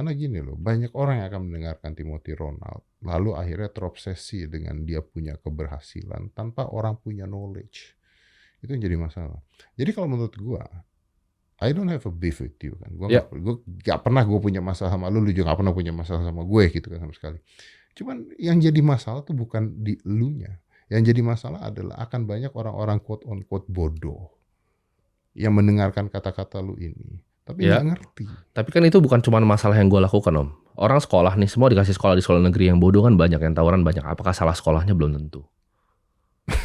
Karena gini loh, banyak orang yang akan mendengarkan Timothy Ronald, lalu akhirnya terobsesi dengan dia punya keberhasilan tanpa orang punya knowledge. Itu yang jadi masalah. Jadi kalau menurut gua, I don't have a beef with you kan. Ya, Gua gak pernah gue punya masalah sama lu juga gak pernah punya masalah sama gue gitu kan sama sekali. Cuman yang jadi masalah tuh bukan di elunya. Yang jadi masalah adalah akan banyak orang-orang quote on quote bodoh yang mendengarkan kata-kata lu ini, tapi nggak ya. ngerti. Tapi kan itu bukan cuma masalah yang gue lakukan, Om. Orang sekolah nih, semua dikasih sekolah di sekolah negeri yang bodoh kan banyak, yang tawuran banyak. Apakah salah sekolahnya? Belum tentu.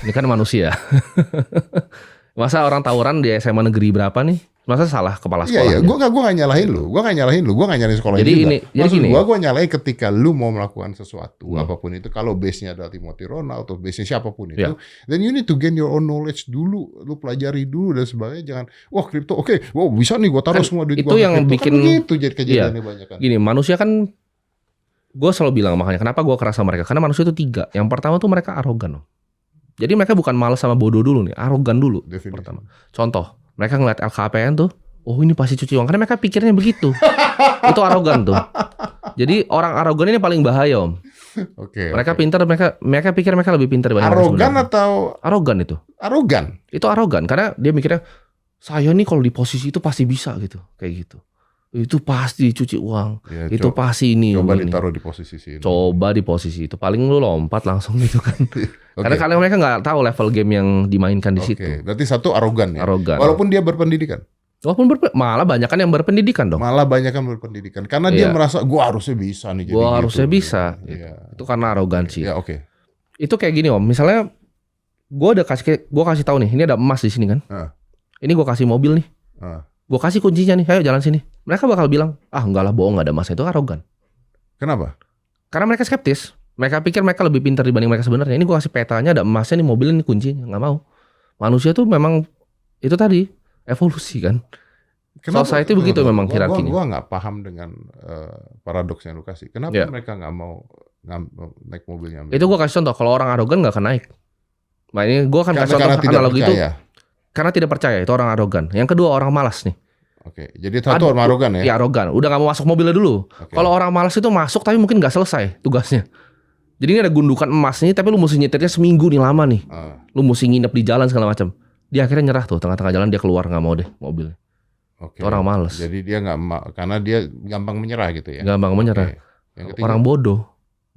Ini kan manusia. Masa orang tawuran di SMA negeri berapa nih? Masa salah kepala Iya, sekolahnya? gue nggak nyalahin lu, gue nggak nyalahin sekolah Jadi juga. ini, jadi Maksud gini. gue nyalahin ketika lu mau melakukan sesuatu, apapun itu, kalau base-nya adalah Timothy Ronald atau base-nya siapapun itu, then you need to gain your own knowledge dulu, lu pelajari dulu dan sebagainya. Jangan, wah kripto, oke, wah bisa nih gue taruh Kan semua duit itu gue yang kripto. bikin, Kan begitu jadi kejadiannya banyak kan. Gini, manusia kan, gue selalu bilang makanya kenapa gue keras sama mereka, karena manusia itu tiga. Yang pertama tuh mereka arogan, Om. Jadi mereka bukan malas sama bodoh dulu nih, arogan dulu. Definisi. Pertama. Contoh, mereka ngeliat LKPN tuh, oh ini pasti cuci uang, karena mereka pikirnya begitu. Itu arogan tuh. Jadi orang arogan ini paling bahaya, Om. Oke. Mereka pintar, mereka pikir mereka lebih pintar dibanding Arogan sebenarnya. atau Arogan itu. arogan? Itu arogan karena dia mikirnya saya nih kalau di posisi itu pasti bisa gitu, kayak gitu. Itu pasti cuci uang. Ya, Itu pasti ini. Coba ini. ditaruh di posisi sini. Coba di posisi itu, paling lu lompat langsung gitu kan. Oke. Karena mereka nggak tahu level game yang dimainkan di situ. Oke, berarti satu arogan ya. Arogan. Walaupun dia berpendidikan. Walaupun malah banyak kan yang berpendidikan dong. Malah banyak kan berpendidikan. Karena dia merasa gua harusnya bisa nih jadi Gua gitu. harusnya bisa. Gitu. Iya. Itu karena arogansi. Ya oke. Itu kayak gini, Om. Misalnya gua kasih tahu nih, ini ada emas di sini kan. Ini gua kasih mobil nih. Gua kasih kuncinya nih, ayo jalan sini. Mereka bakal bilang, ah enggak lah, bohong, nggak ada emas. Itu arogan. Kenapa? Karena mereka skeptis. Mereka pikir mereka lebih pintar dibanding mereka sebenarnya. Ini gua kasih petanya, ada emasnya nih, mobilnya nih, kuncinya. Nggak mau. Manusia tuh memang itu tadi evolusi kan. Society begitu memang hierarkinya. Gua nggak paham dengan paradoks yang lu kasih. Kenapa mereka nggak mau naik mobilnya? Itu gua kasih contoh. Kalau orang arogan nggak akan naik. Nah ini gua akan kasih contoh analogi itu. Karena tidak percaya, itu orang arogan. Yang kedua orang malas nih. Oke, jadi satu orang arogan ya? Iya arogan. Udah nggak mau masuk mobilnya dulu. Kalau orang malas itu masuk tapi mungkin nggak selesai tugasnya. Jadi ini ada gundukan emas nih, tapi lu mesti nyetirnya seminggu nih lama nih. Lu mesti nginep di jalan segala macam. Dia akhirnya nyerah tuh, tengah-tengah jalan dia keluar, nggak mau deh mobilnya. Oke. Orang malas. Jadi dia nggak, karena dia gampang menyerah gitu ya? Gampang menyerah. Yang ketiga, orang bodoh.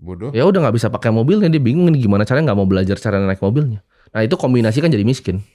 Bodoh? Ya udah nggak bisa pakai mobilnya, dia bingung ini gimana caranya, nggak mau belajar cara naik mobilnya. Nah itu kombinasi kan jadi miskin.